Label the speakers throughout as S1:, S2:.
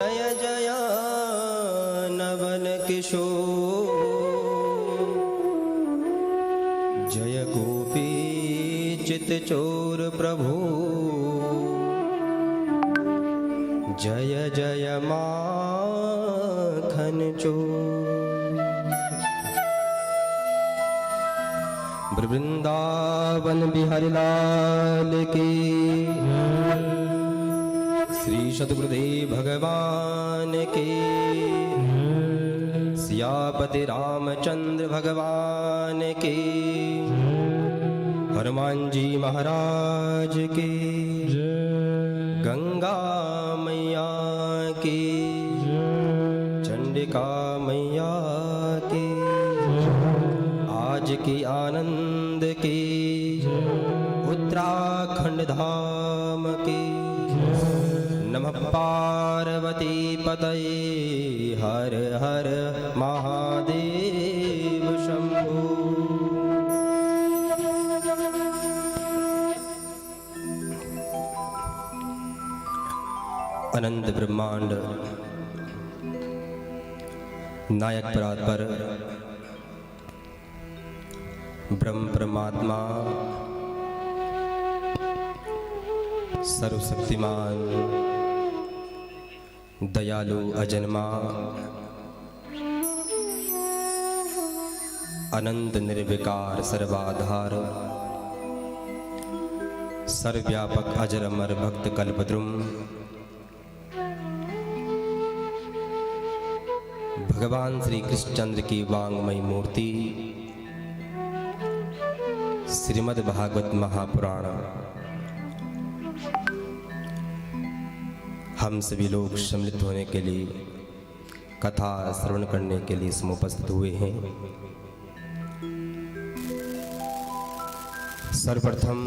S1: जय जय नवन किशोर जय गोपी चित चोर प्रभु जय जय माखन चोर। वृंदावन बिहारी लाल की श्री सद्गुरुदेव भगवान के सियापति रामचंद्र भगवान के हनुमान जी महाराज के गंगा मैया की चंडिका मैया की आज की आनंद की उत्तराखंड धाम की। नमः पार्वती पतये हर हर महादेव शंभो। अनंत ब्रह्मांड नायक परात्पर ब्रह्म परमात्मा सर्वशक्तिमान दयालु अजन्मा अनंत निर्विकार सर्वाधार सर्वव्यापक अजर अमर भक्त कल्पद्रुम भगवान श्री कृष्णचंद्र की वांगमयी मूर्ति श्रीमद् भागवत महापुराण हम सभी लोग सम्मिलित होने के लिए कथा श्रवण करने के लिए इसमें उपस्थित हुए हैं। सर्वप्रथम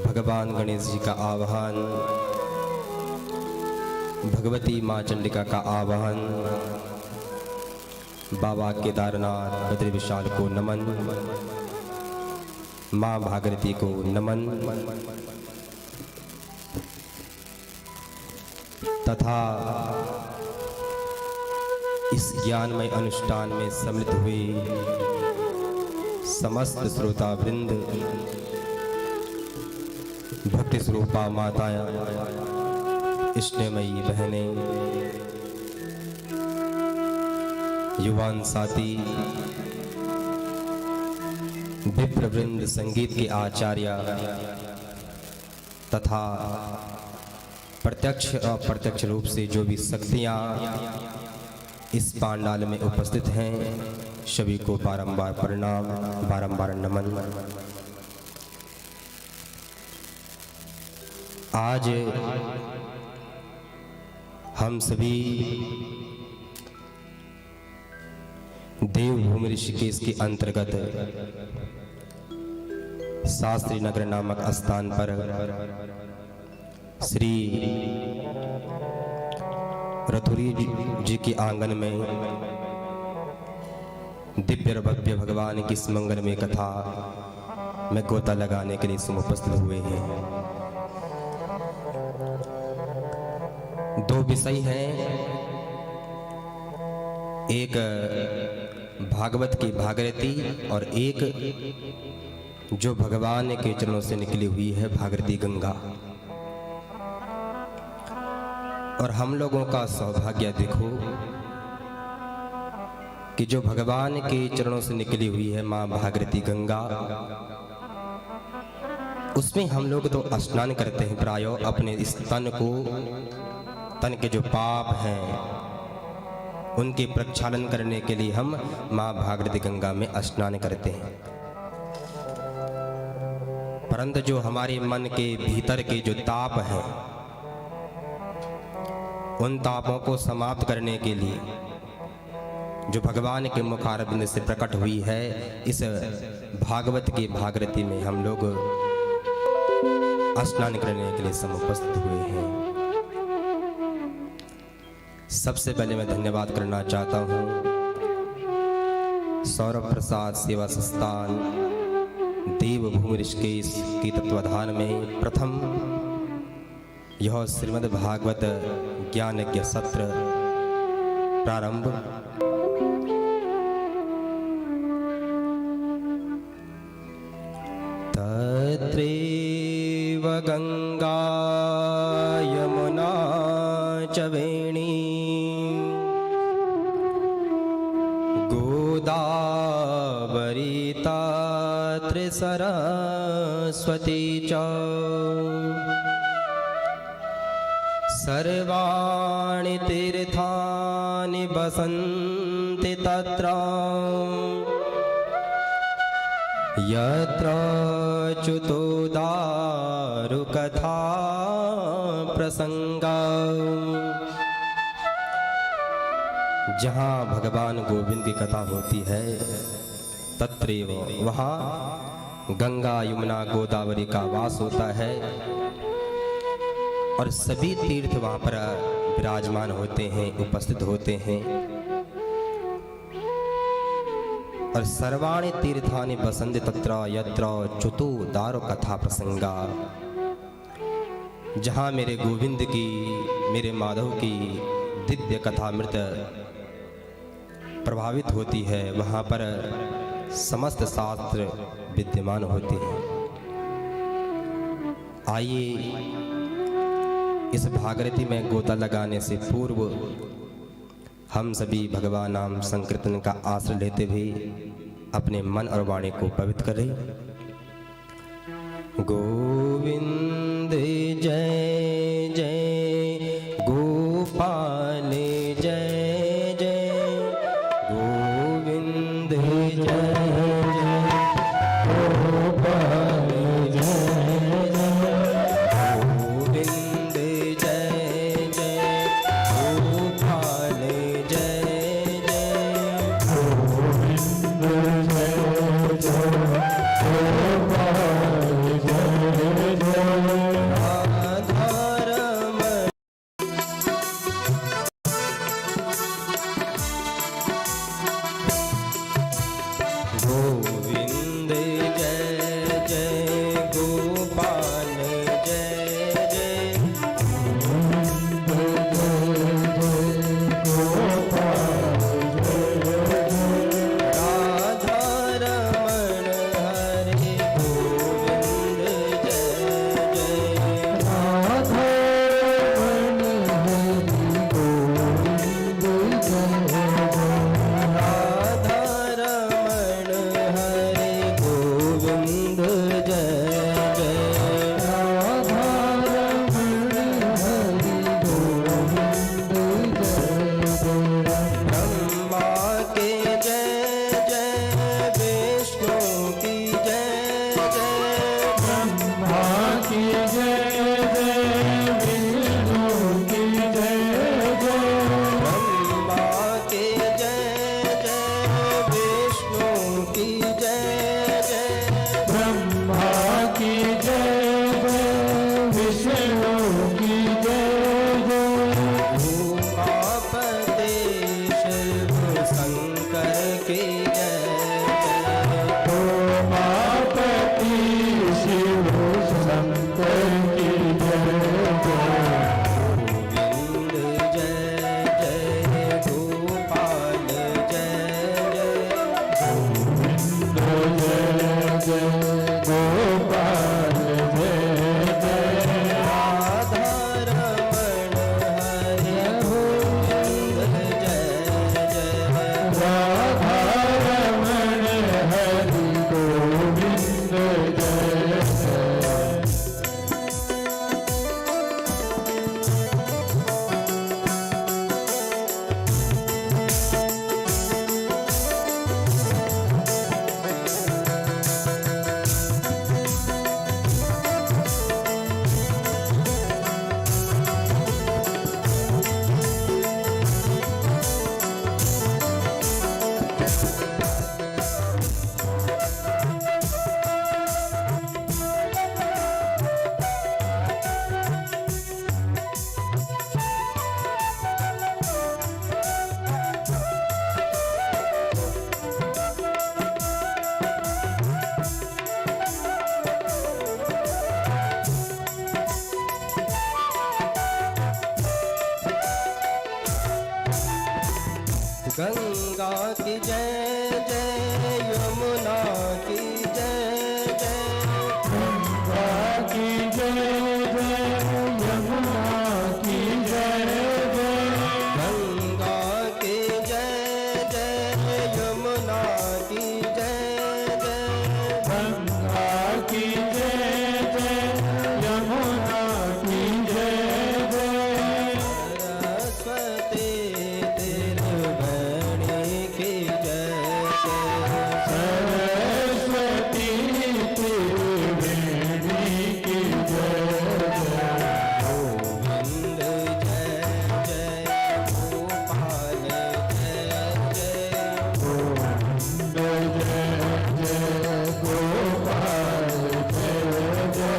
S1: भगवान गणेश जी का आवाहन, भगवती माँ चंडिका का आवाहन, बाबा केदारनाथ बद्री विशाल को नमन, माँ भागीरथी को नमन तथा इस ज्ञानमय अनुष्ठान में सम्मिलित हुए समस्त श्रोता वृंद, भक्ति स्वरूपा माताएं, स्नेहमयी बहनें, युवान साथी, विप्रवृंद, संगीत के आचार्य तथा प्रत्यक्ष और अप्रत्यक्ष रूप से जो भी शक्तियाँ इस पांडाल में उपस्थित हैं, सभी को बारंबार प्रणाम, बारंबार नमन। आज हम सभी देवभूमि ऋषिकेश के अंतर्गत शास्त्री नगर नामक स्थान पर श्री रथुरी जी के आंगन में दिव्य और भव्य भगवान की इस मंगलमय कथा में गोता लगाने के लिए उपस्थित हुए हैं। दो विषय हैं, एक भागवत की भागीरथी और एक जो भगवान के चरणों से निकली हुई है भागीरथी गंगा। और हम लोगों का सौभाग्य देखो कि जो भगवान के चरणों से निकली हुई है माँ भागीरथी गंगा, उसमें हम लोग तो स्नान करते हैं प्रायः अपने इस तन के जो पाप हैं उनके प्रक्षालन करने के लिए हम माँ भागीरथी गंगा में स्नान करते हैं। परंतु जो हमारे मन के भीतर के जो ताप हैं, उन तापों को समाप्त करने के लिए जो भगवान के मुखारबिंद से प्रकट हुई है, इस भागवत की भागीरथी में हम लोग स्नान करने के लिए समुपस्थित हुए हैं। सबसे पहले मैं धन्यवाद करना चाहता हूँ सौरभ प्रसाद सेवा संस्थान देवभूमि ऋषिकेश के तत्वाधान में प्रथम यह श्रीमद् भागवत ज्ञान यज्ञ सत्र प्रारंभ। तत्रैव गंगा यमुना च वेणी गोदावरी त्रिसरस्वती च सर्वाणि तीर्थानि वसन्ति तत्र यत्र च्युतोदारुकथा प्रसंगा। जहाँ भगवान गोविंद की कथा होती है तत्रैव वहाँ गंगा यमुना गोदावरी का वास होता है और सभी तीर्थ वहाँ पर विराजमान होते हैं, उपस्थित होते हैं। और सर्वाणि तीर्थानि वसन्ति तत्र यत्र च्युतोदारो कथा प्रसंगा। जहाँ मेरे गोविंद की, मेरे माधव की दिव्य कथामृत प्रभावित होती है, वहाँ पर समस्त शास्त्र विद्यमान होते हैं। आइए इस भागीरथी में गोता लगाने से पूर्व हम सभी भगवान नाम संकीर्तन का आश्रय लेते हुए अपने मन और वाणी को पवित्र करें। गोविंद जय जय गोपाल जय जय गोविंद जय राधा गंगा की जय जय, यमुना की जय जय,
S2: गंगा की जय जय, यमुना की जय जय,
S1: गंगा की जय जय, यमुना की जय जय,
S2: गंगा की जय जय, यमुना की जय जय,
S1: सरस्वती त्रिवेणी की जय जय,
S2: सरस्वती त्रिवेणी की जय जय,
S1: गोविंद जय जय, गोपाल जय जय,
S2: गोविंद जय जय, गोपाल जय जय,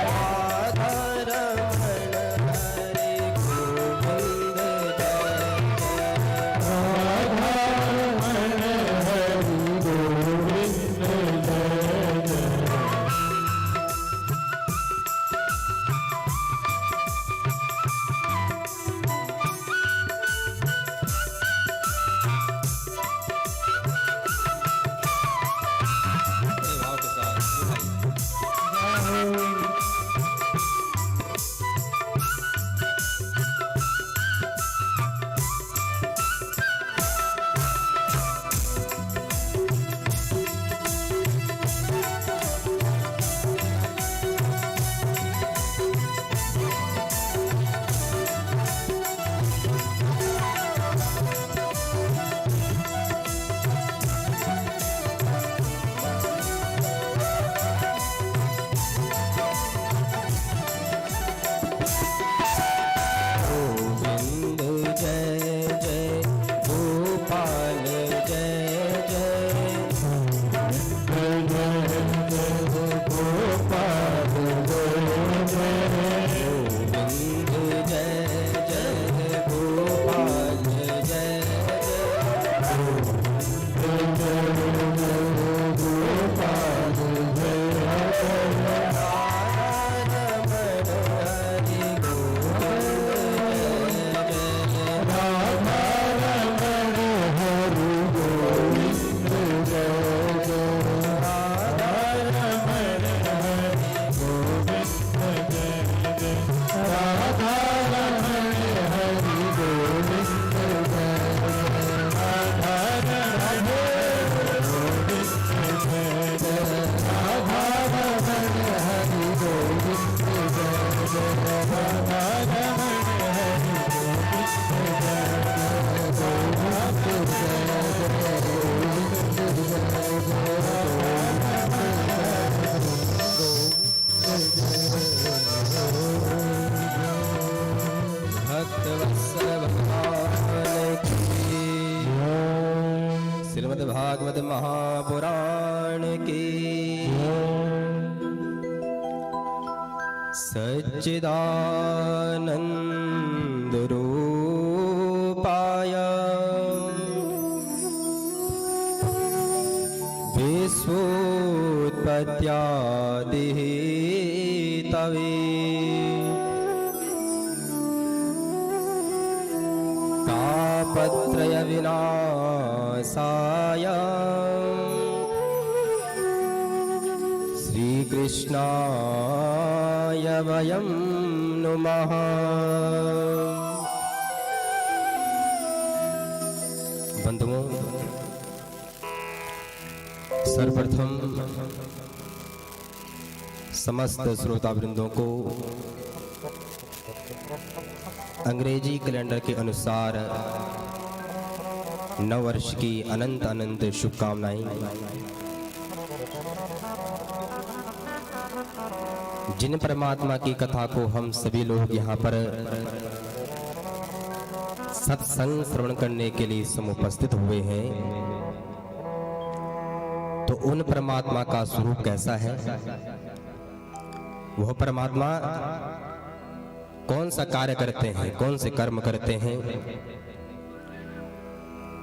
S1: राधा रमण हरि गोविंद जय जय,
S2: राधा रमण हरि गोविंद जय जय,
S1: ये भाव के साथ ये भाई। गोविंद जय जय, गोपाल जय जय,
S2: गोविंद जय जय, गोपाल जय जय,
S1: गोविंद जय जय, गोपाल जय जय,
S2: गोविंद जय जय, गोपाल जय जय,
S1: राधा रमण हरि गोविंद जय जय,
S2: राधा रमण हरि गोविंद जय जय, राधा रमण हरि गोविंद जय जय, राधा रमण हरि गोविंद जय जय, राधा रमण गोविंद जय जय, राधा रमण हरि गोविंद जय जय, राधा रमण हरि गोविंद जय
S1: भक्त वत्सल भगवान की, श्रीमद् भागवत महापुराण की, सच्चिदानंद रूपाय विश्वोत्पत्त्यादिहेतवे तापत्रय विनाशाय श्रीकृष्णाय वयं नुमः। बंधुओं, सर्वप्रथम समस्त श्रोतावृंदों को अंग्रेजी कैलेंडर के अनुसार नव वर्ष की अनंत अनंत शुभकामनाएं। जिन परमात्मा की कथा को हम सभी लोग यहाँ पर सत्संग श्रवण करने के लिए समुपस्थित हुए हैं, तो उन परमात्मा का स्वरूप कैसा है? वह परमात्मा कौन सा कार्य करते हैं, कौन से कर्म करते हैं,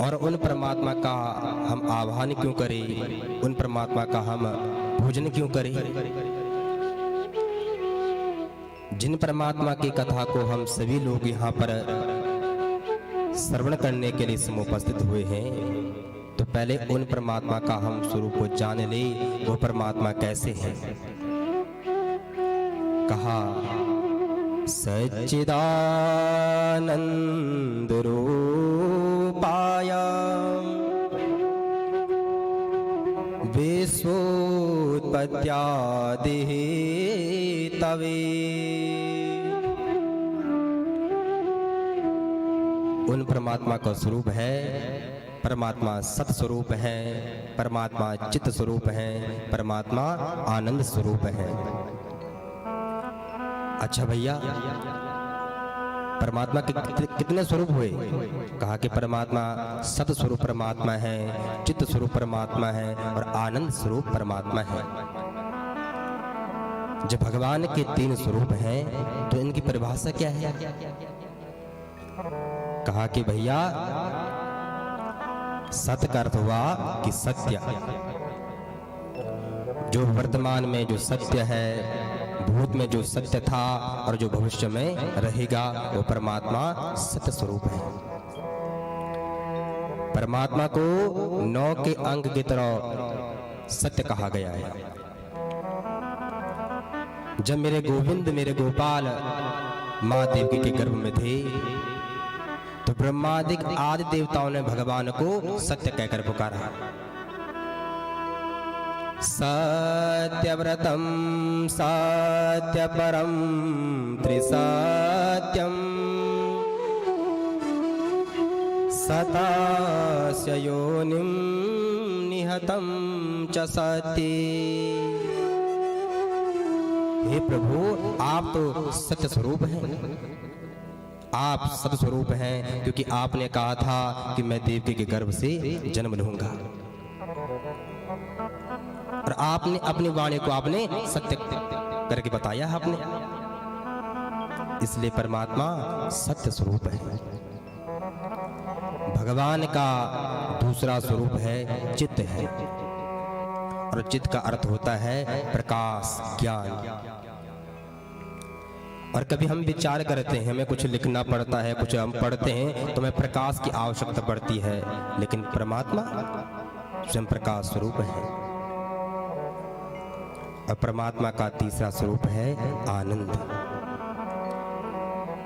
S1: और उन परमात्मा का हम आह्वान क्यों करें, उन परमात्मा का हम पूजन क्यों करें? जिन परमात्मा की कथा को हम सभी लोग यहाँ पर श्रवण करने के लिए समुपस्थित हुए हैं, तो पहले उन परमात्मा का हम स्वरूप को जान ले। वो परमात्मा कैसे हैं? कहा सच्चिदानंद रूपाय विश्वोत्पत्त्यादि तवे। उन परमात्मा का स्वरूप है, परमात्मा सत स्वरूप है, परमात्मा चित्त स्वरूप है, परमात्मा आनंद स्वरूप है। अच्छा भैया, परमात्मा के कितने स्वरूप हुए? कहा कि परमात्मा सत स्वरूप परमात्मा है, चित्त स्वरूप परमात्मा है और आनंद स्वरूप परमात्मा है। जब भगवान के 3 स्वरूप हैं तो इनकी परिभाषा क्या है? कहा कि भैया सत का अर्थ हुआ कि सत्य, जो वर्तमान में जो सत्य है, भूत में जो सत्य था और जो भविष्य में रहेगा, वो परमात्मा सत्य स्वरूप है। परमात्मा को 9 के अंग की तरह सत्य कहा गया है। जब मेरे गोविंद, मेरे गोपाल मां देवकी के गर्भ में थे, तो ब्रह्मादिक आदि देवताओं ने भगवान को सत्य कहकर पुकारा। सत्यव्रतम सत्यपरम त्रिसत्यम सतास्य योनिम निहतम च सत्ये। हे प्रभु, आप तो सत्य स्वरूप हैं, आप सत स्वरूप हैं, क्योंकि आपने कहा था कि मैं देवकी के गर्भ से जन्म लूंगा और आपने अपनी वाणी को आपने सत्य करके बताया आपने। इसलिए परमात्मा सत्य स्वरूप है। भगवान का दूसरा स्वरूप है चित्त है, और चित्त का अर्थ होता है प्रकाश, ज्ञान। और कभी हम विचार करते हैं, हमें कुछ लिखना पड़ता है, कुछ हम पढ़ते हैं तो हमें प्रकाश की आवश्यकता पड़ती है, लेकिन परमात्मा स्वयं प्रकाश स्वरूप है। और परमात्मा का तीसरा स्वरूप है आनंद।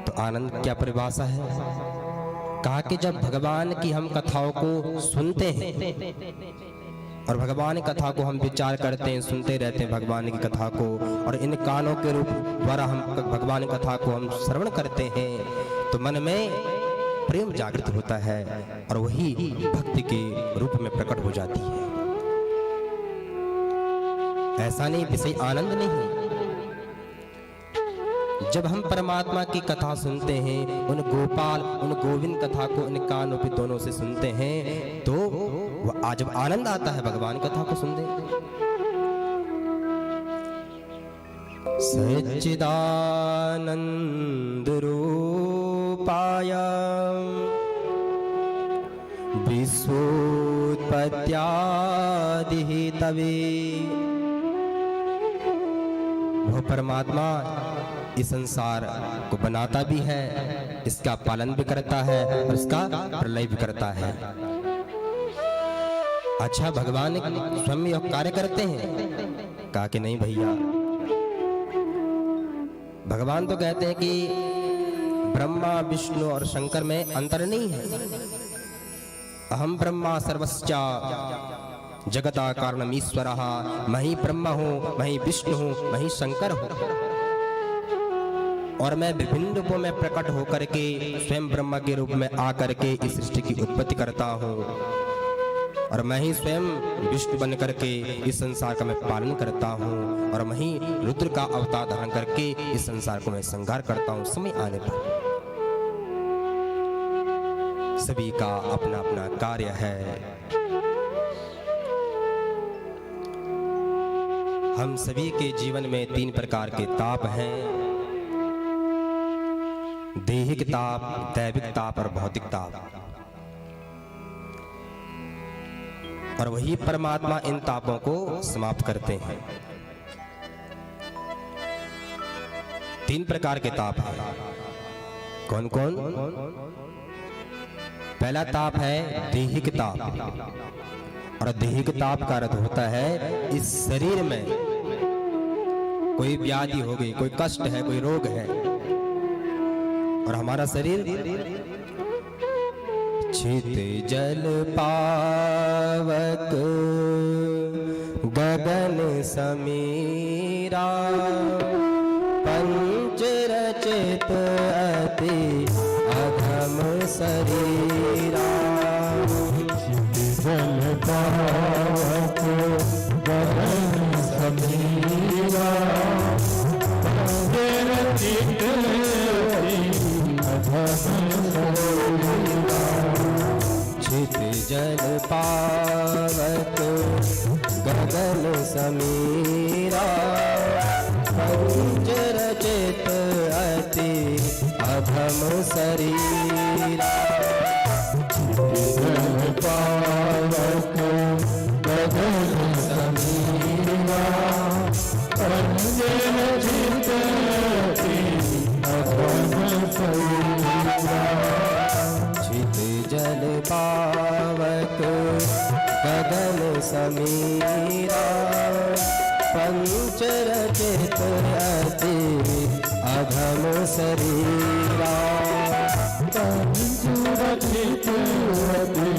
S1: तो आनंद क्या परिभाषा है? कहा कि जब भगवान की हम कथाओं को सुनते हैं और भगवान की कथा को हम विचार करते हैं, सुनते रहते हैं भगवान की कथा को, और इन कानों के रूप द्वारा हम भगवान की कथा को हम श्रवण करते हैं, तो मन में प्रेम जागृत होता है और वही भक्ति के रूप में प्रकट हो जाती है। ऐसा नहीं, विषय आनंद नहीं। जब हम परमात्मा की कथा सुनते हैं, उन गोपाल, उन गोविंद कथा को इन कानों पे दोनों से सुनते हैं, तो वह जब आनंद आता है भगवान कथा को सुनते। सच्चिदानंद रूपाय विश्वोत्पत्त्यादि तवे। वह परमात्मा इस संसार को बनाता भी है, इसका पालन भी करता है और इसका प्रलय भी करता है। अच्छा, भगवान स्वयं यह कार्य करते हैं? कहा कि नहीं भैया, भगवान तो कहते हैं कि ब्रह्मा, विष्णु और शंकर में अंतर नहीं है। अहम ब्रह्मा सर्वस्या जगता कारणमीश्वरः, मैं ही ब्रह्मा हूँ, मैं ही विष्णु हूँ, मैं ही शंकर हूँ, और मैं विभिन्न रूपों में प्रकट होकर के स्वयं ब्रह्मा के रूप में आकर के इस सृष्टि की उत्पत्ति करता हूँ, और मैं ही स्वयं विष्णु बन करके इस संसार का मैं पालन करता हूँ, और मैं ही रुद्र का अवतार धारण करके इस संसार को मैं संहार करता हूँ समय आने पर। सभी का अपना अपना कार्य है। हम सभी के जीवन में 3 प्रकार के ताप हैं, दैहिक ताप, दैविक ताप और भौतिक ताप। और वही परमात्मा इन तापों को समाप्त करते हैं। 3 प्रकार के ताप हैं। कौन कौन? पहला ताप है दैहिक ताप, और दैहिक ताप का अर्थ होता है इस शरीर में कोई व्याधि हो गई, कोई कष्ट है, कोई रोग है, और हमारा शरीर छित जल पावक गगन समीरा पंच रचित अति अधम शरीरा।
S2: जल पावक गगन समीरा रचित
S1: छित जल पावक गगन समीरा पंच रचित अति अधम शरीरा।
S2: जल पावक गगन समीरा पंच रचित अधम शरीरा।
S1: छित जल पावक गगन समीरा पंच रचित अति अधम शरीरा।
S2: पंच रचित अति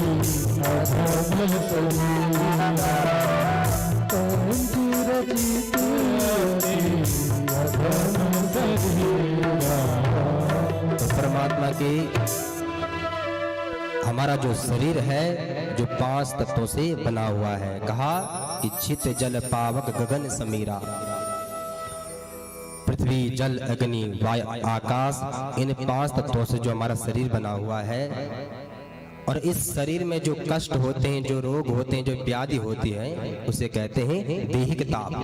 S2: अधम शरीरा। पंच रचित अति अधम शरीरा।
S1: तो परमात्मा की हमारा जो शरीर है जो 5 तत्वों से बना हुआ है, कहा कि छित जल पावक गगन समीरा, पृथ्वी जल अग्नि वायु आकाश, इन 5 तत्वों से जो हमारा शरीर बना हुआ है, और इस शरीर में जो कष्ट होते हैं, जो रोग होते हैं, जो व्याधि होती है, उसे कहते हैं दैहिक ताप।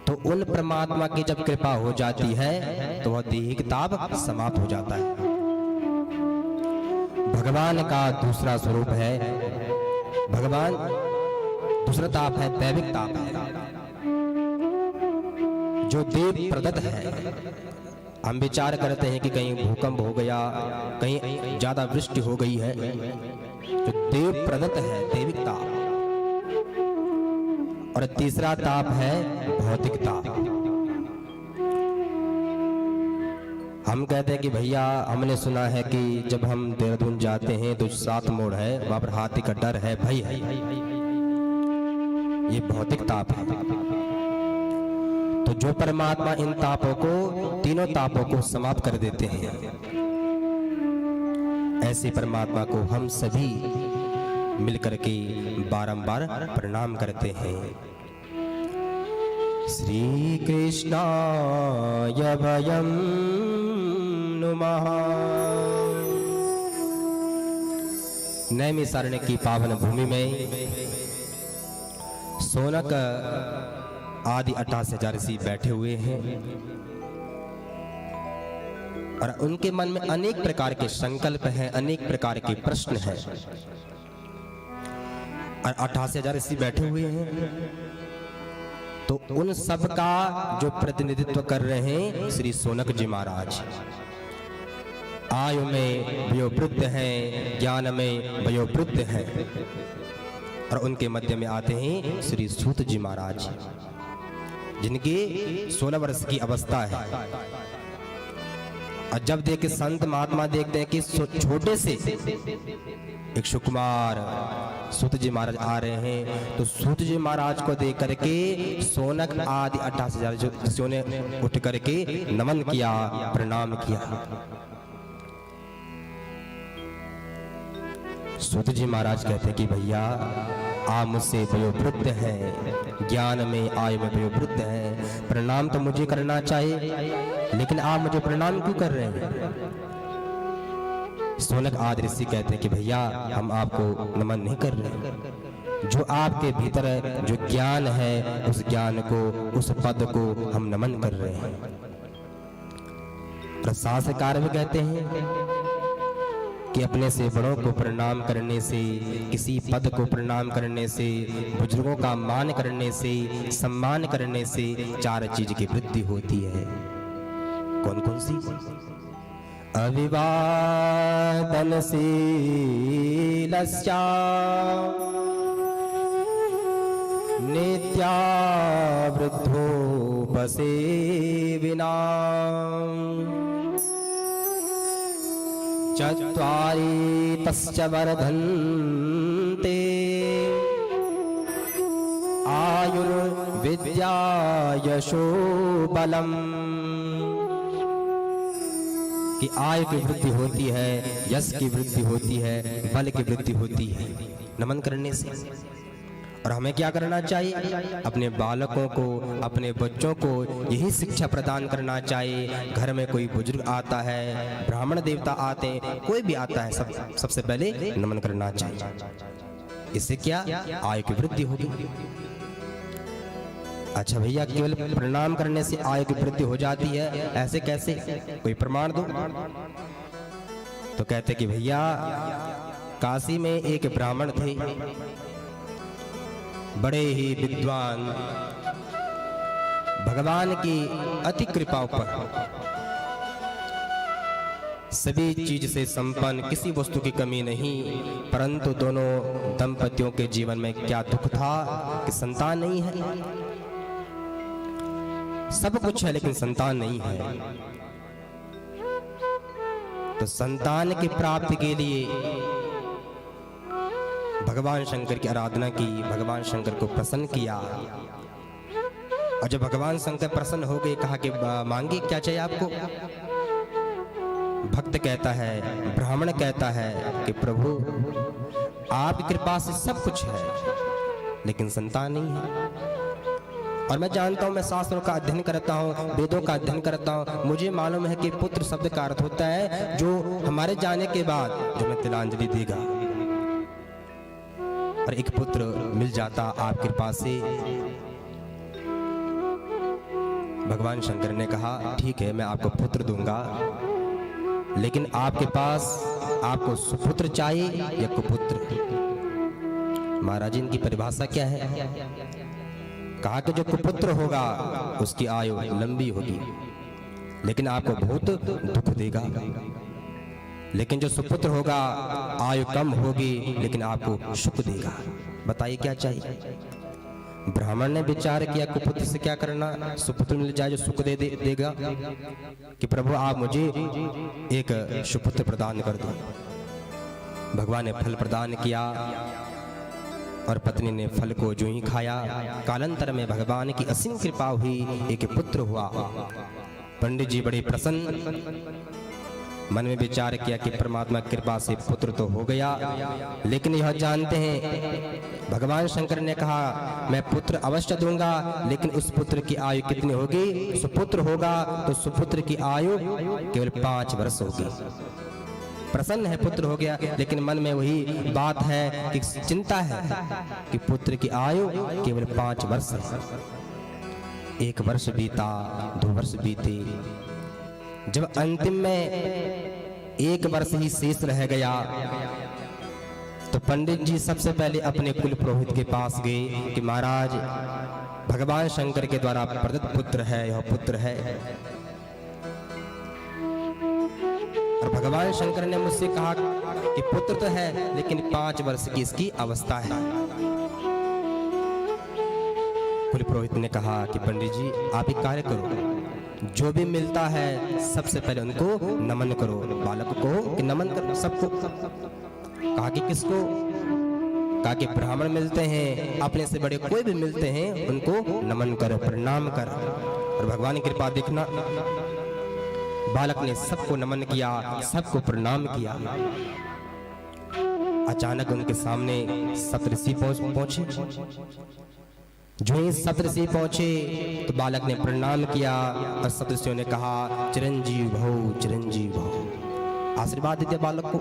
S1: तो उन परमात्मा की जब कृपा हो जाती है तो वह दैहिक ताप समाप्त हो जाता है। भगवान का दूसरा स्वरूप है, भगवान दूसरा ताप है दैविक ताप है, जो देव प्रदत्त है। हम विचार करते हैं कि कहीं भूकंप हो गया, कहीं ज्यादा वृष्टि हो गई है, जो देव प्रदत्त है दैविक ताप। और तीसरा ताप है भौतिक ताप। हम कहते हैं कि भैया हमने सुना है कि जब हम देहरादून जाते हैं तो 7 मोड़ है, वहां पर हाथी का डर है, भय है, ये भौतिक ताप है। तो जो परमात्मा इन तापों को, तीनों तापों को समाप्त कर देते हैं, ऐसे परमात्मा को हम सभी मिलकर के बारंबार प्रणाम करते हैं। श्री कृष्णाय वयं नुमः। नैमिषारण्य की पावन भूमि में सोनक आदि 88,000 ऋषि बैठे हुए हैं, और उनके मन में अनेक प्रकार के संकल्प हैं, अनेक प्रकार के प्रश्न हैं, और 88,000 ऋषि बैठे हुए हैं। तो उन सब का जो प्रतिनिधित्व कर रहे हैं श्री सोनक जी महाराज। आयु में वयोवृद्ध हैं, ज्ञान में वयोवृद्ध हैं, और उनके मध्य में आते हैं श्री सूत जी महाराज, जिनकी 16 वर्ष की अवस्था है। और जब देखे संत महात्मा देखते हैं कि छोटे से एक सुकुमार सूत जी महाराज आ रहे हैं, तो सूत जी महाराज को देख करके सोनक आदि 88,000 ऋषियों ने उठ करके नमन किया, प्रणाम किया। सूत जी महाराज कहते हैं कि भैया आप मुझसे वयोवृद्ध हैं, ज्ञान में आयु में वयोवृद्ध हैं, प्रणाम तो मुझे करना चाहिए, लेकिन आप मुझे प्रणाम क्यों कर रहे हैं? सोनक आदि ऋषि कहते हैं कि भैया हम आपको नमन नहीं कर रहे, जो आपके भीतर जो ज्ञान है उस ज्ञान को, उस पद को हम नमन कर रहे हैं। प्रशासकार भी कहते हैं कि अपने से बड़ों को प्रणाम करने से, किसी पद को प्रणाम करने से, बुजुर्गों का मान करने से, सम्मान करने से 4 चीज की वृद्धि होती है। कौन कौन सी? अविवादनशीलस्य नित्यावृद्धोपसेविना चत्वारि तस्य वर्धन्ते आयुर्विद्या यशो बलम। कि आयु की वृद्धि होती है, यश की वृद्धि होती है, बल की वृद्धि होती है नमन करने से। और हमें क्या करना चाहिए? अपने बालकों को, अपने बच्चों को यही शिक्षा प्रदान करना चाहिए। घर में कोई बुजुर्ग आता है, ब्राह्मण देवता आते हैं, कोई भी आता है, सबसे पहले नमन करना चाहिए। इससे क्या आयु की वृद्धि होगी। अच्छा भैया, केवल प्रणाम करने से आयु की वृद्धि हो जाती है, ऐसे कैसे? कोई प्रमाण दो। तो कहते कि भैया, काशी में एक ब्राह्मण थे, बड़े ही विद्वान, भगवान की अति कृपा पर सभी चीज से संपन्न, किसी वस्तु की कमी नहीं। परंतु दोनों दंपतियों के जीवन में क्या दुख था कि संतान नहीं है। सब कुछ है लेकिन संतान नहीं है। तो संतान की प्राप्ति के लिए भगवान शंकर की आराधना की, भगवान शंकर को प्रसन्न किया। और जब भगवान शंकर प्रसन्न हो गए, कहा कि मांगी क्या चाहिए आपको? भक्त कहता है, ब्राह्मण कहता है कि प्रभु आपकी कृपा से सब कुछ है लेकिन संतान नहीं है। और मैं जानता हूं, मैं शास्त्रों का अध्ययन करता हूं, वेदों का अध्ययन करता हूं, मुझे मालूम है कि पुत्र शब्द का अर्थ होता है जो हमारे जाने के बाद जो हमें तिलांजलि देगा। और एक पुत्र मिल जाता आप कृपा से। भगवान शंकर ने कहा, ठीक है, मैं आपको पुत्र दूंगा, लेकिन आपके पास आपको सुपुत्र चाहिए या कुपुत्र? महाराज जी, इनकी परिभाषा क्या है? कहा कि जो कुपुत्र होगा उसकी आयु लंबी होगी लेकिन आपको बहुत दुख देगा, लेकिन जो सुपुत्र होगा आयु कम होगी लेकिन आपको सुख देगा। बताइए क्या चाहिए? ब्राह्मण ने विचार किया, कुपुत्र से क्या करना, सुपुत्र मिल जाए जो सुख देगा। कि प्रभु आप मुझे एक सुपुत्र प्रदान कर दो। भगवान ने फल प्रदान किया और पत्नी ने फल को जो ही खाया, कालांतर में भगवान की असीम कृपा हुई, एक पुत्र हुआ। पंडित जी बड़े प्रसन्न, मन में विचार किया कि परमात्मा की कृपा से पुत्र तो हो गया, लेकिन यह जानते हैं भगवान शंकर ने कहा मैं पुत्र अवश्य दूंगा, लेकिन उस पुत्र की आयु कितनी होगी? सुपुत्र होगा तो सुपुत्र की आयु केवल 5 वर्ष होगी। प्रसन्न है, पुत्र हो गया, लेकिन मन में वही बात है कि चिंता है कि पुत्र की आयु केवल 5 वर्ष है। 1 वर्ष बीता, 2 वर्ष बीते, जब अंतिम में 1 वर्ष ही शेष रह गया तो पंडित जी सबसे पहले अपने कुल पुरोहित के पास गए कि महाराज, भगवान शंकर के द्वारा प्रदत्त पुत्र है, यह पुत्र है, और भगवान शंकर ने मुझसे कहा कि पुत्र तो है लेकिन 5 वर्ष की इसकी अवस्था है। कुल पुरोहित ने कहा कि पंडित जी आप एक कार्य करो, जो भी मिलता है सबसे पहले उनको नमन करो, बालक को कि नमन करो सबको। कहा कि किसको? कहा कि ब्राह्मण मिलते हैं, अपने से बड़े कोई भी मिलते हैं, उनको नमन करो, प्रणाम कर। और भगवान की कृपा देखना, बालक ने सबको नमन किया, सबको प्रणाम किया। अचानक उनके सामने सप्तऋषि पहुंचे। जो ही सप्तऋषि पहुंचे तो बालक ने प्रणाम किया और सप्तऋषियों ने कहा चिरंजीव भव, चिरंजीव भव, आशीर्वाद दीजिए बालक को।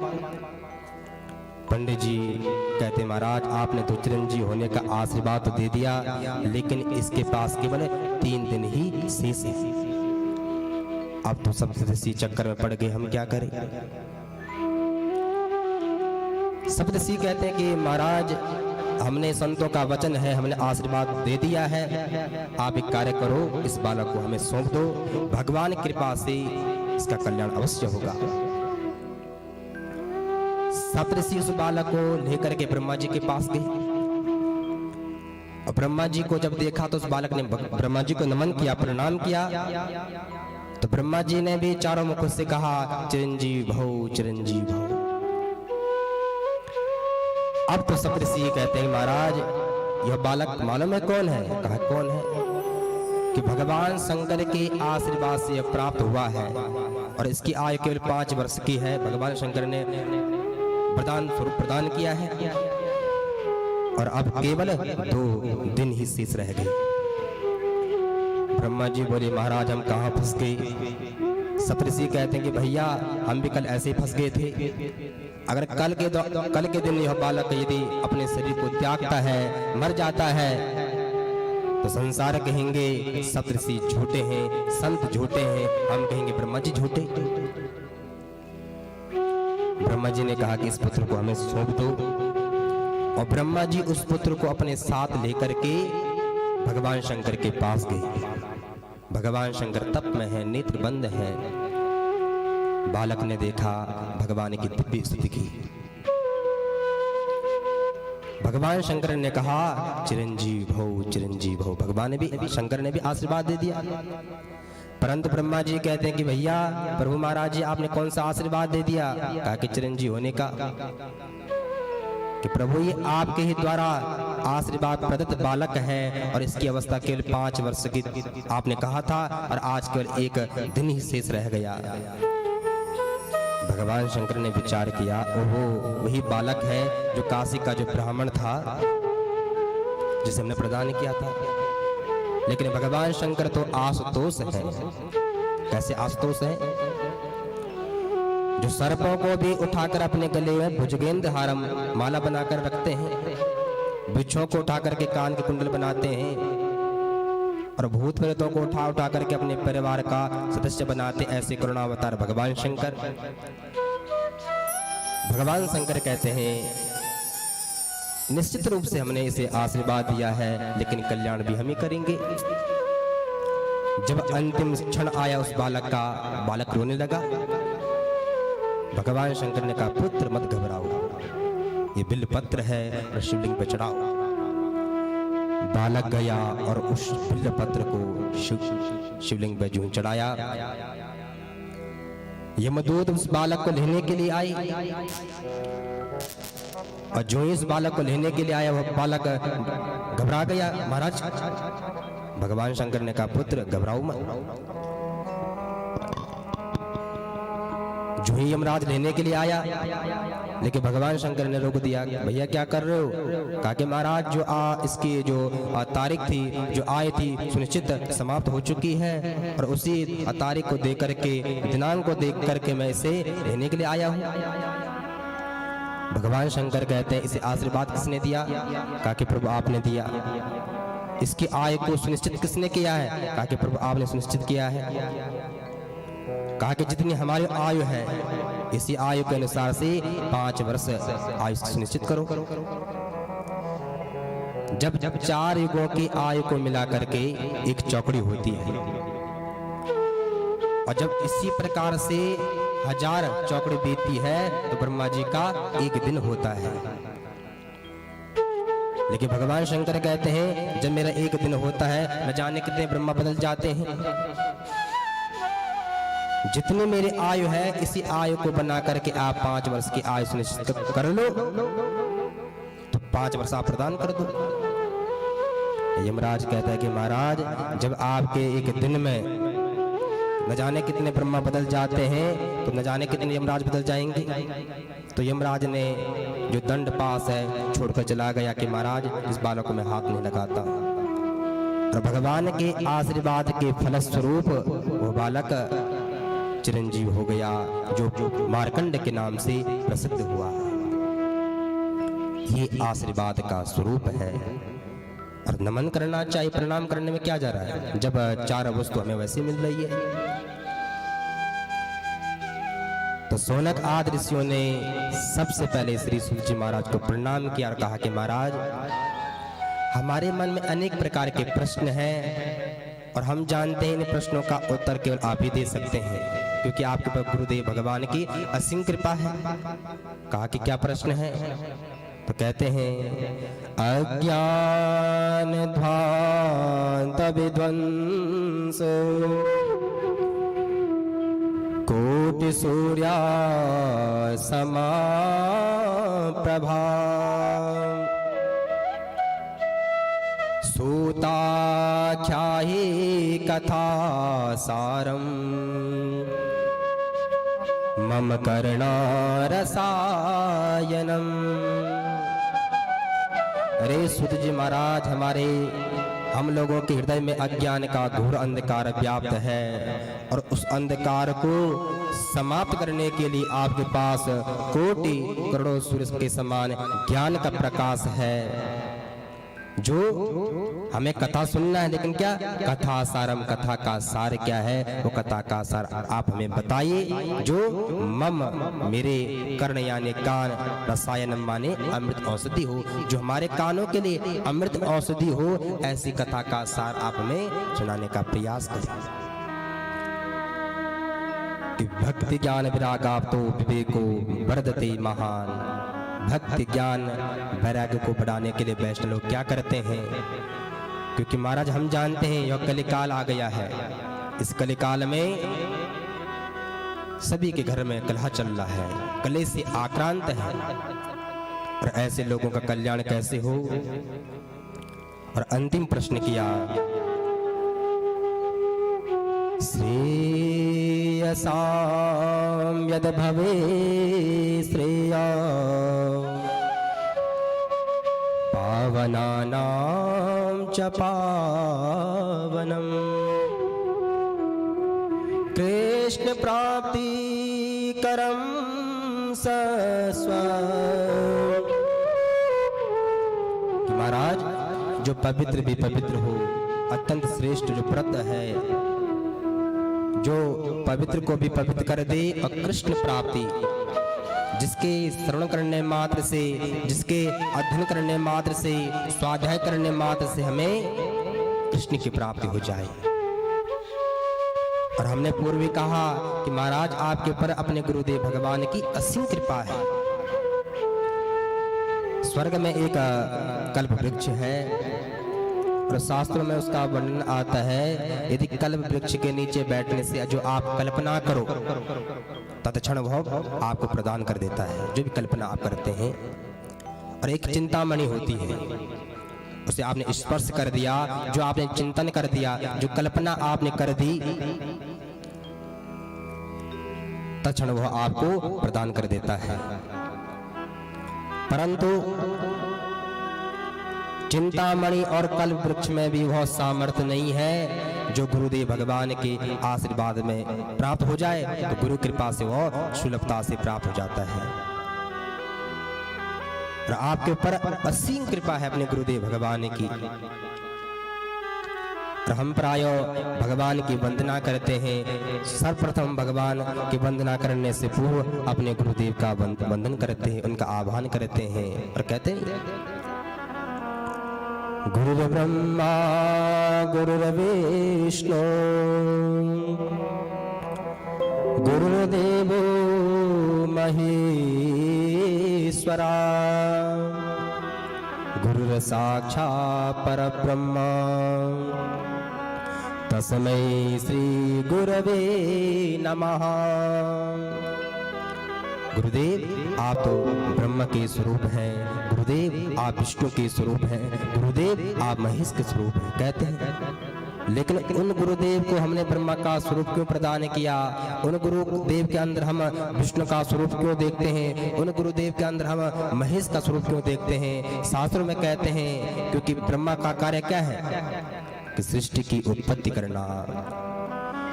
S1: पंडित जी कहते महाराज आपने तो चिरंजीव होने का आशीर्वाद तो दे दिया, लेकिन इसके पास केवल 3 दिन ही शेष है। अब तो सप्तऋषि चक्कर में पड़ गए, हम क्या करें? सप्तऋषि कहते हैं कि महाराज हमने संतों का वचन है, हमने आशीर्वाद दे दिया है, आप एक कार्य करो, इस बालक को हमें सौंप दो, भगवान की कृपा से इसका कल्याण अवश्य होगा। सप्तऋषि उस बालक को लेकर के ब्रह्मा जी के पास गए और ब्रह्मा जी को जब देखा तो उस बालक ने ब्रह्मा जी को नमन किया, प्रणाम किया। तो ब्रह्मा जी ने भी चारों मुखों से कहा चिरंजीव भव, चिरंजीव भव। अब तो सप्तऋषि कहते हैं महाराज यह बालक मालूम है कौन है? कहा कौन है? कि भगवान शंकर के आशीर्वाद से यह प्राप्त हुआ है और इसकी आयु केवल 5 वर्ष की है। भगवान शंकर ने वरदान स्वरूप प्रदान किया है और अब केवल 2 दिन ही शेष रह गए। ब्रह्मा जी बोले महाराज हम कहाँ फंस गए? सप्तऋषि कहते हैं कि भैया हम भी कल ऐसे ही फंस गए थे। अगर कल के दिन यह बालक यदि अपने शरीर को त्यागता है, मर जाता है, तो संसार कहेंगे सप्तऋषि झूठे हैं, संत झूठे हैं, हम कहेंगे ब्रह्मा जी झूठे। ब्रह्मा जी ने कहा कि इस पुत्र को हमें सौंप दो और ब्रह्मा जी उस पुत्र को अपने साथ लेकर के भगवान शंकर के पास गए। भगवान शंकर तप में है, नेत्र बंद है। बालक ने देखा, भगवान की दिव्य स्तुति की। भगवान शंकर ने कहा चिरंजीव भव, चिरंजीव भव। भगवान ने भी, शंकर ने भी आशीर्वाद दे दिया। परंतु ब्रह्मा जी कहते हैं कि भैया प्रभु महाराज जी आपने कौन सा आशीर्वाद दे दिया? कहा कि चिरंजीव होने का। कि प्रभु ये आपके ही द्वारा आशीर्वाद प्रदत्त बालक है और इसकी अवस्था केवल 5 वर्ष की आपने कहा था और आज केवल 1 दिन ही शेष रह गया। भगवान शंकर ने विचार किया, ओहो वही बालक है जो काशी का जो ब्राह्मण था जिसे हमने प्रदान किया था। लेकिन भगवान शंकर तो आशुतोष है। कैसे आशुतोष है? जो सर्पों को भी उठाकर अपने गले में भुजगेंद्र हारम माला बनाकर रखते हैं, वृक्षों को उठाकर के कान के कुंडल बनाते हैं और भूत प्रेतों को उठा करके अपने परिवार का सदस्य बनाते, ऐसे करुणावतार भगवान शंकर। भगवान शंकर कहते हैं निश्चित रूप से हमने इसे आशीर्वाद दिया है, लेकिन कल्याण भी हम ही करेंगे। जब अंतिम क्षण आया उस बालक का, बालक रोने लगा। भगवान शंकर ने कहा पुत्र मत घबराओ, ये बिल्व पत्र है और शिवलिंग पर चढ़ाओ। बालक गया और उस बिल्व पत्र को शिवलिंग पर जो चढ़ाया। यमदूत उस बालक को लेने के लिए आई और जो इस बालक को लेने के लिए आया वह बालक घबरा गया। महाराज भगवान शंकर ने कहा पुत्र घबराओ मत। जो ही यमराज लेने के लिए आया, लेकिन भगवान शंकर ने रोक दिया। भैया क्या कर रहे हो? कहा कि महाराज जो इसकी जो तारीख थी, जो आय थी, सुनिश्चित समाप्त हो चुकी है और उसी तारीख को देख करके, दिनांक को देख करके मैं इसे लेने के लिए आया हूँ। भगवान शंकर कहते हैं इसे आशीर्वाद किसने दिया? कहा कि प्रभु आपने दिया। इसकी आय को सुनिश्चित किसने किया है? कहा कि प्रभु आपने सुनिश्चित किया है। कहा कि जितनी हमारी आयु है इसी आयु के अनुसार से 5 वर्ष आयु सुनिश्चित करो। जब 4 युगों की आयु को मिला करके एक चौकड़ी होती है और जब इसी प्रकार से 1000 चौकड़ी बीतती है तो ब्रह्मा जी का 1 दिन होता है। लेकिन भगवान शंकर कहते हैं जब मेरा 1 दिन होता है न जाने कितने ब्रह्मा बदल जाते हैं। जितनी मेरी आयु है इसी आयु को बना करके आप 5 वर्ष की आयु सुनिश्चित कर लो, तो 5 वर्ष आप प्रदान कर दो। यमराज कहता है कि महाराज जब आपके 1 दिन में न जाने कितने ब्रह्मा बदल जाते हैं तो न जाने कितने यमराज बदल जाएंगे। तो यमराज ने जो दंड पास है छोड़कर चला गया कि महाराज इस बालक को मैं हाथ नहीं लगाता। और भगवान के आशीर्वाद के फलस्वरूप वो बालक चिरंजीव हो गया, जो मार्कंड के नाम से प्रसिद्ध हुआ। ये आशीर्वाद का स्वरूप है और नमन करना चाहिए। प्रणाम करने में क्या जा रहा है जब 4 वस्तु हमें वैसे मिल रही है। तो सोनक आदि ऋषियों ने सबसे पहले श्री सूत जी महाराज को प्रणाम किया और कहा कि महाराज हमारे मन में अनेक प्रकार के प्रश्न हैं और हम जानते हैं इन प्रश्नों का उत्तर केवल आप ही दे सकते हैं। क्योंकि आपके ऊपर गुरुदेव भगवान की असीम कृपा है। कहा कि क्या प्रश्न है? तो कहते हैं अज्ञान ध्वांत विध्वंस कोटि सूर्या समा प्रभा सूताख्याहि कथा सारम मम करुणारसायनम। अरे सूत जी महाराज, हम लोगों के हृदय में अज्ञान का घोर अंधकार व्याप्त है और उस अंधकार को समाप्त करने के लिए आपके पास कोटि करोड़ों सूर्य के समान ज्ञान का प्रकाश है। जो हमें कथा सुनना है, लेकिन क्या कथा सारम, कथा का सार क्या है? वो कथा का सार आप हमें बताइए। जो मम मेरे कर्ण यानी कान, रसायनम माने अमृत औषधि हो, जो हमारे कानों के लिए अमृत औषधि हो, ऐसी कथा का सार आप हमें सुनाने का प्रयास करें। कि भक्ति ज्ञान विरागाप तो विवेको वर्धते महान। भक्ति ज्ञान वैराग्य को बढ़ाने के लिए वैष्णव लोग क्या करते हैं? क्योंकि महाराज हम जानते हैं यह कलिकाल आ गया है। इस कलिकाल में सभी के घर में कलह चल रहा है, कलेश से आक्रांत है। और ऐसे लोगों का कल्याण कैसे हो? और अंतिम प्रश्न किया श्रेयसां यद भवे श्रेया पावनानां च पावनम् कृष्ण प्राप्ति करम सस्व। महाराज जो पवित्र भी पवित्र हो, अत्यंत श्रेष्ठ जो व्रत है, जो पवित्र को भी पवित्र कर दे, और कृष्ण प्राप्ति जिसके श्रवण करने मात्र से, जिसके अध्ययन करने मात्र से, स्वाध्याय करने मात्र से हमें कृष्ण की प्राप्ति हो जाए। और हमने पूर्व भी कहा कि महाराज आपके ऊपर अपने गुरुदेव भगवान की असीम कृपा है। स्वर्ग में एक कल्प वृक्ष है और शास्त्रों में उसका वर्णन आता है, यदि कल्प वृक्ष के नीचे बैठने से जो आप कल्पना करो तत्क्षण वह आपको प्रदान कर देता है, जो भी कल्पना आप करते हैं। और एक चिंतामणि होती है, उसे आपने स्पर्श कर दिया, जो आपने चिंतन कर दिया, जो कल्पना आपने कर दी, तत्क्षण वह आपको प्रदान कर देता है। परंतु चिंतामणि और कल्प वृक्ष में भी वह सामर्थ्य नहीं है जो गुरुदेव भगवान के आशीर्वाद में प्राप्त हो जाए। तो गुरु कृपा से वह सुलभता से प्राप्त हो जाता है। और आपके ऊपर असीम कृपा है अपने गुरुदेव भगवान की। और हम प्राय भगवान की वंदना करते हैं। सर्वप्रथम भगवान की वंदना करने से पूर्व अपने गुरुदेव का वंदन करते हैं, उनका आह्वान करते हैं और कहते हैं गुरुर्ब्रह्मा गुरुर्विष्णु गुरुर्देवो महेश्वरा गुरुर्साक्षात् परब्रह्म तस्मै श्री गुरवे नमः। गुरुदेव आप तो ब्रह्म के स्वरूप हैं, गुरुदेव आप विष्णु के स्वरूप हैं, गुरुदेव आप महेश के स्वरूप हैं कहते हैं। लेकिन उन गुरुदेव को हमने ब्रह्मा का स्वरूप क्यों प्रदान किया? उन गुरुदेव के अंदर हम विष्णु का स्वरूप क्यों देखते हैं? उन गुरुदेव के अंदर हम महेश का स्वरूप क्यों देखते हैं? शास्त्रों में कहते हैं क्योंकि ब्रह्मा का कार्य क्या है कि सृष्टि की उत्पत्ति करना।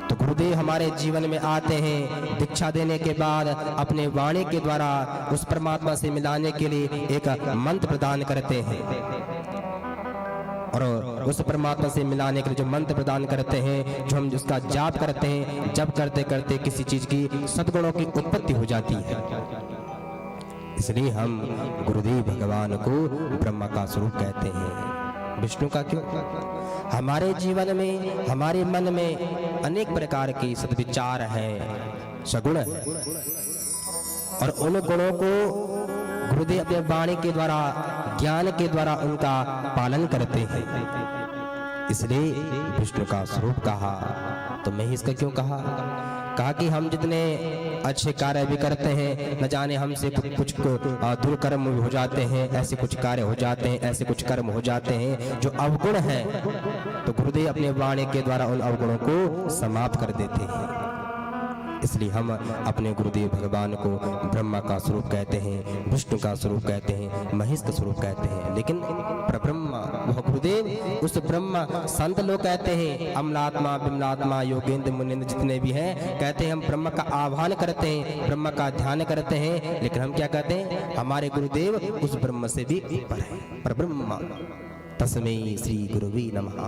S1: तो गुरुदेव हमारे जीवन में आते हैं, दीक्षा देने के बाद अपने वाणी के द्वारा उस परमात्मा से मिलाने के लिए एक मंत्र प्रदान करते हैं। और उस परमात्मा से मिलाने के लिए जो मंत्र प्रदान करते हैं, जो हम उसका जाप करते हैं, जप करते करते किसी चीज की सद्गुणों की उत्पत्ति हो जाती है। इसलिए हम गुरुदेव भगवान को ब्रह्मा का स्वरूप कहते हैं। विष्णु का क्यों? हमारे जीवन में, हमारे मन में अनेक प्रकार के सद्विचार हैं, सगुण हैं, और उन गुणों को गुरुदेव अपने वाणी के द्वारा, ज्ञान के द्वारा उनका पालन करते हैं। इसलिए विष्णु का स्वरूप कहा। तो महेश का क्यों कहा? कहा कि हम जितने अच्छे कार्य भी करते हैं, न जाने हमसे कुछ दुर्कर्म हो जाते हैं, ऐसे कुछ कार्य हो जाते हैं, ऐसे कुछ कर्म हो जाते हैं जो अवगुण हैं, तो गुरुदेव अपने वाणी के द्वारा उन अवगुणों को समाप्त कर देते हैं। इसलिए हम अपने गुरुदेव भगवान को ब्रह्मा का स्वरूप कहते हैं, विष्णु का स्वरूप कहते हैं, महेश का स्वरूप कहते हैं। लेकिन परब्रह्मा वह गुरुदेव, उस ब्रह्मा, संत लोग कहते हैं, अमलात्मा, विमलात्मा, योगेंद्र, मुनिंद्र जितने भी हैं, कहते हैं हम ब्रह्मा का आह्वान करते हैं, ब्रह्मा का ध्यान करते हैं। लेकिन हम क्या कहते हैं? हमारे गुरुदेव उस ब्रह्म से भी ऊपर है, परब्रह्मा। तस्मै श्री गुरुवे नमः।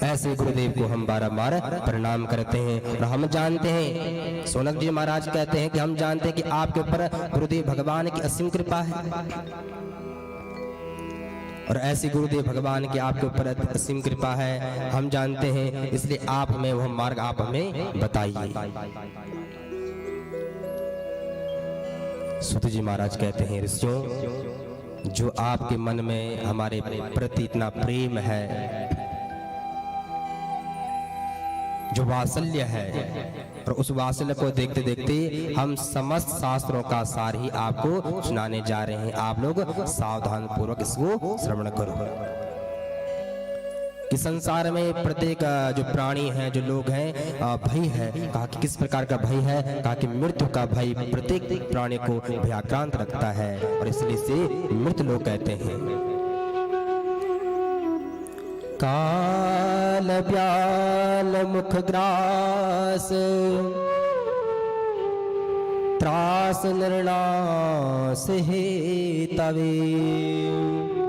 S1: ऐसे गुरुदेव को हम बारंबार प्रणाम करते हैं। और हम जानते हैं, सोनक जी महाराज कहते हैं कि हम जानते हैं कि आपके ऊपर गुरुदेव भगवान की असीम कृपा है, और ऐसी गुरुदेव भगवान की आपके ऊपर असीम कृपा है, हम जानते हैं। इसलिए आप हमें वह मार्ग आप हमें बताइए। सूत जी महाराज कहते हैं, ऋषियों, जो आपके मन में हमारे प्रति इतना प्रेम है, जो वात्सल्य है, और उस वात्सल्य को देखते देखते हम समस्त शास्त्रों का सार ही आपको सुनाने जा रहे हैं। आप लोग सावधान पूर्वक इसको श्रवण करो। कि संसार में प्रत्येक जो प्राणी है, जो लोग हैं, भय है। कहा कि किस प्रकार का भय है? कहा कि मृत्यु का भय प्रत्येक प्राणी को भयाक्रांत रखता है, और इसलिए इसे मृत लोग कहते हैं। काल व्याल मुख ग्रास, त्रास निर्णास हे तवे।